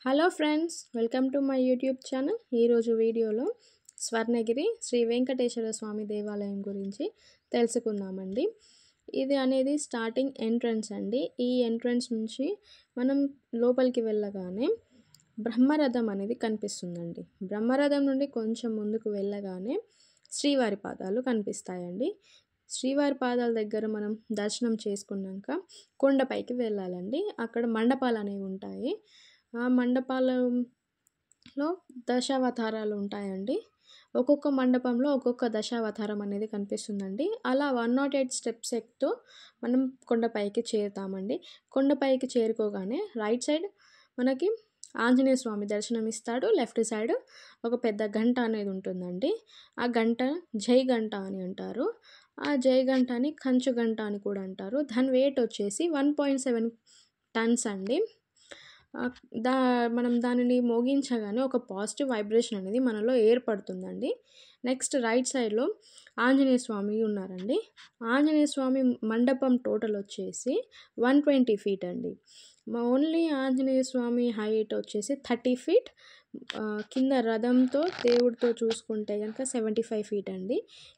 Hello friends, welcome to my YouTube channel. ఈరోజు వీడియోలో స్వర్ణగిరి శ్రీ వెంకటేశ్వర స్వామి దేవాలయం గురించి తెలుసుకుందామండి. ఇది అనేది స్టార్టింగ్ ఎంట్రన్స్ అండి. ఈ ఎంట్రన్స్ నుంచి మనం లోపలికి వెళ్ళగానే బ్రహ్మరథం అనేది కనిపిస్తుందండి. బ్రహ్మరథం నుండి కొంచెం ముందుకు వెళ్ళగానే శ్రీవారి పాదాలు కనిపిస్తాయండి. శ్రీవారి పాదాల దగ్గర మనం దర్శనం చేసుకున్నాక కొండపైకి వెళ్ళాలండి. అక్కడ మండపాలు అనేవి ఉంటాయి. ఆ మండపాలలో దశావతారాలు ఉంటాయండి. ఒక్కొక్క మండపంలో ఒక్కొక్క దశావతారం అనేది కనిపిస్తుందండి. అలా 108 స్టెప్స్ ఎక్కుతూ మనం కొండపైకి చేరుతామండి. కొండపైకి చేరుకోగానే రైట్ సైడ్ మనకి ఆంజనేయ స్వామి దర్శనం ఇస్తాడు. లెఫ్ట్ సైడ్ ఒక పెద్ద గంట అనేది ఉంటుందండి. ఆ గంట జై గంట అని అంటారు. ఆ జై గంటని కంచు గంట అని కూడా అంటారు. దాని వెయిట్ వచ్చేసి 1.7 టన్స్ అండి. మనం దానిని మోగించగానే ఒక పాజిటివ్ వైబ్రేషన్ అనేది మనలో ఏర్పడుతుందండి. నెక్స్ట్ రైట్ సైడ్లో ఆంజనేయ స్వామి ఉన్నారండి. ఆంజనేయ స్వామి మండపం టోటల్ వచ్చేసి 120 ఫీట్ అండి. ఓన్లీ ఆంజనేయ స్వామి హైట్ వచ్చేసి 30 ఫీట్. కింద రథంతో దేవుడితో చూసుకుంటే కనుక 75 ఫీట్ అండి.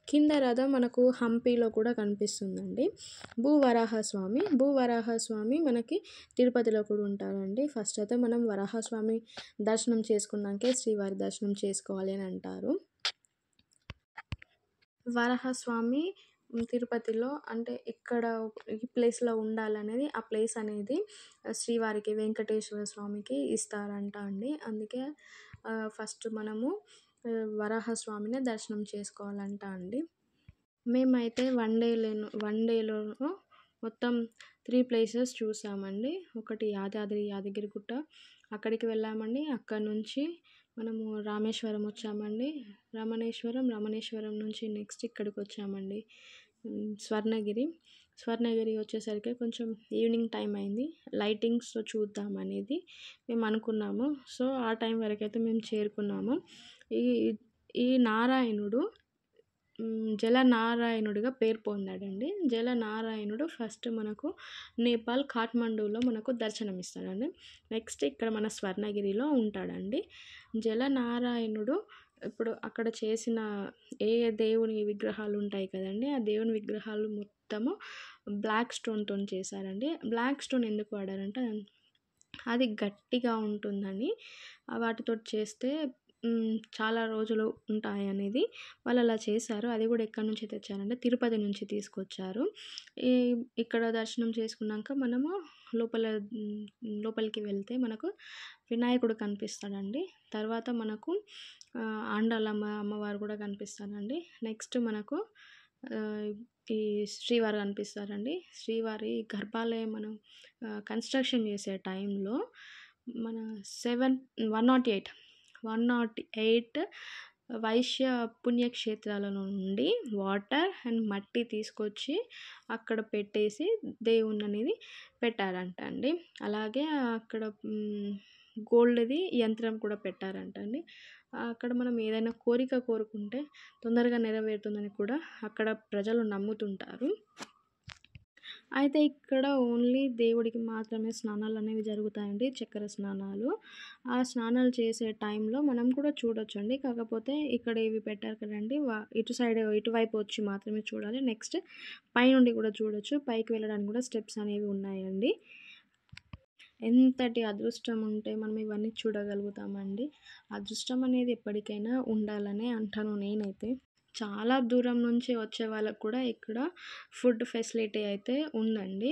కింద రథం మనకు హంపీలో కూడా కనిపిస్తుందండి. భూవరాహస్వామి మనకి తిరుపతిలో కూడా ఉంటారండి. ఫస్ట్ అయితే మనం వరాహస్వామి దర్శనం చేసుకున్నాకే శ్రీవారి దర్శనం చేసుకోవాలి అని అంటారు. వరాహస్వామి తిరుపతిలో అంటే ఇక్కడ ఈ ప్లేస్లో ఉండాలనేది ఆ ప్లేస్ అనేది శ్రీవారికి వెంకటేశ్వర స్వామికి ఇస్తారంట అండి. అందుకే ఫస్ట్ మనము వరాహస్వామిని దర్శనం చేసుకోవాలంట అండి. మేమైతే వన్ డేలో మొత్తం 3 ప్లేసెస్ చూసామండి. ఒకటి యాదగిరిగుట్ట, అక్కడికి వెళ్ళామండి. అక్కడ నుంచి మనము రామేశ్వరం వచ్చామండి. రమణేశ్వరం నుంచి నెక్స్ట్ ఇక్కడికి వచ్చామండి, స్వర్ణగిరి వచ్చేసరికి కొంచెం ఈవినింగ్ టైం అయింది. లైటింగ్స్తో చూద్దాం అనేది మేము అనుకున్నాము. సో ఆ టైం వరకైతే మేము చేరుకున్నాము. ఈ నారాయణుడు జలనారాయణుడిగా పేరు పొందాడండి. జలనారాయణుడు ఫస్ట్ మనకు నేపాల్ కాఠ్మండూలో మనకు దర్శనమిస్తాడండి. నెక్స్ట్ ఇక్కడ మన స్వర్ణగిరిలో ఉంటాడండి. జలనారాయణుడు ఇప్పుడు అక్కడ చేసిన దేవుని విగ్రహాలు ఉంటాయి కదండి, ఆ దేవుని విగ్రహాలు మొత్తము బ్లాక్ స్టోన్తో చేశారండి. బ్లాక్ స్టోన్ ఎందుకు వాడారంటే అది గట్టిగా ఉంటుందని, వాటితో చేస్తే చాలా రోజులు ఉంటాయి అనేది వాళ్ళు అలా చేశారు. అది కూడా ఎక్కడి నుంచి తెచ్చారంటే తిరుపతి నుంచి తీసుకొచ్చారు. ఇక్కడ దర్శనం చేసుకున్నాక మనము లోపలికి వెళ్తే మనకు వినాయకుడు కనిపిస్తాడండి. తర్వాత మనకు అమ్మవారు కూడా కనిపిస్తారండి. నెక్స్ట్ మనకు ఈ శ్రీవారు కనిపిస్తారండి. శ్రీవారి గర్భాలయం మనం కన్స్ట్రక్షన్ చేసే టైంలో మన 108 వైశ్య పుణ్యక్షేత్రాల నుండి వాటర్ అండ్ మట్టి తీసుకొచ్చి అక్కడ పెట్టేసి దేవుణ్ణి అనేది పెట్టారంట అండి. అలాగే అక్కడ గోల్డ్ది యంత్రం కూడా పెట్టారంట అండి. అక్కడ మనం ఏదైనా కోరిక కోరుకుంటే తొందరగా నెరవేరుతుందని కూడా అక్కడ ప్రజలు నమ్ముతుంటారు. అయితే ఇక్కడ ఓన్లీ దేవుడికి మాత్రమే స్నానాలు అనేవి జరుగుతాయండి, చక్కెర స్నానాలు. ఆ స్నానాలు చేసే టైంలో మనం కూడా చూడొచ్చండి. కాకపోతే ఇక్కడ ఇవి పెట్టారు కదండి, ఇటువైపు వచ్చి మాత్రమే చూడాలి. నెక్స్ట్ పైనుండి కూడా చూడొచ్చు. పైకి వెళ్ళడానికి కూడా స్టెప్స్ అనేవి ఉన్నాయండి. ఎంతటి అదృష్టం ఉంటే మనం ఇవన్నీ చూడగలుగుతామండి. అదృష్టం అనేది ఎప్పటికైనా ఉండాలనే అంటాను నేనైతే. చాలా దూరం నుంచి వచ్చే వాళ్ళకు కూడా ఇక్కడ ఫుడ్ ఫెసిలిటీ అయితే ఉందండి.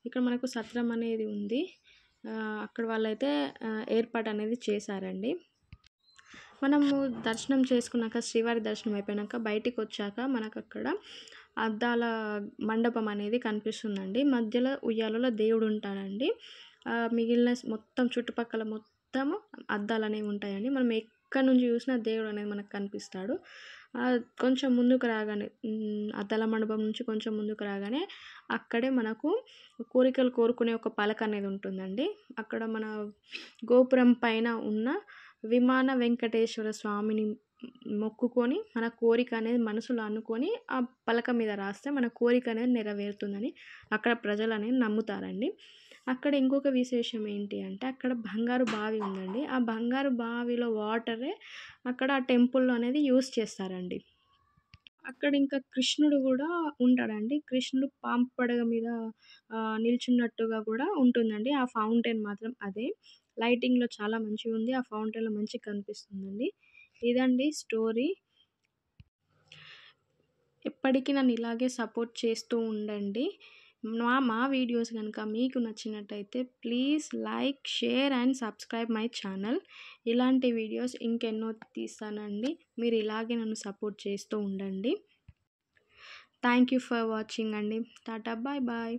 ఇక్కడ మనకు సత్రం అనేది ఉంది. అక్కడ వాళ్ళైతే ఏర్పాటు అనేది చేశారండి. మనము దర్శనం చేసుకున్నాక, శ్రీవారి దర్శనం అయిపోయాక బయటికి వచ్చాక మనకు అక్కడ అద్దాల మండపం అనేది కనిపిస్తుందండి. మధ్యలో ఉయ్యాలలో దేవుడు ఉంటాడండి. మిగిలిన మొత్తం చుట్టుపక్కల మొత్తము అద్దాలు అనేవి ఉంటాయండి. మనం ఎక్కడి నుంచి చూసినా దేవుడు అనేది మనకు కనిపిస్తాడు. కొంచెం ముందుకు రాగానే అద్దాల మండపం నుంచి కొంచెం ముందుకు రాగానే అక్కడే మనకు కోరికలు కోరుకునే ఒక పలక అనేది ఉంటుందండి. అక్కడ మన గోపురం పైన ఉన్న విమాన వెంకటేశ్వర స్వామిని మొక్కుకొని మన కోరిక అనేది మనసులో అనుకొని ఆ పలక మీద రాస్తే మన కోరిక అనేది నెరవేరుతుందని అక్కడ ప్రజలు అనేది నమ్ముతారండి. అక్కడ ఇంకొక విశేషం ఏంటి అంటే అక్కడ బంగారు బావి ఉందండి. ఆ బంగారు బావిలో వాటరే అక్కడ ఆ టెంపుల్‌లో అనేది యూజ్ చేస్తారండి. అక్కడ ఇంకా కృష్ణుడు గూడా ఉంటాడండి. కృష్ణుడు పాము పడగ మీద నిల్చున్నట్టుగా గూడా ఉంటుందండి. ఆ ఫౌంటైన్ మాత్రం అదే. లైటింగ్‌లో చాలా మంచిగుంది. ఆ ఫౌంటైన్‌లో మంచిగా కనిపిస్తుందండి. ఇదండి స్టోరీ. ఎప్పటికి నన్ను ఇలాగే సపోర్ట్ చేస్తూ ఉండండి. మా వీడియోస్ గనుక మీకు నచ్చినట్టయితే please like, share and subscribe my channel. ఇలాంటి వీడియోస్ ఇంకెన్నో తీస్తానండి. మీరు ఇలాగే నన్ను సపోర్ట్ చేస్తూ ఉండండి. థ్యాంక్ యూ ఫర్ వాచింగ్ అండి. Tata bye bye.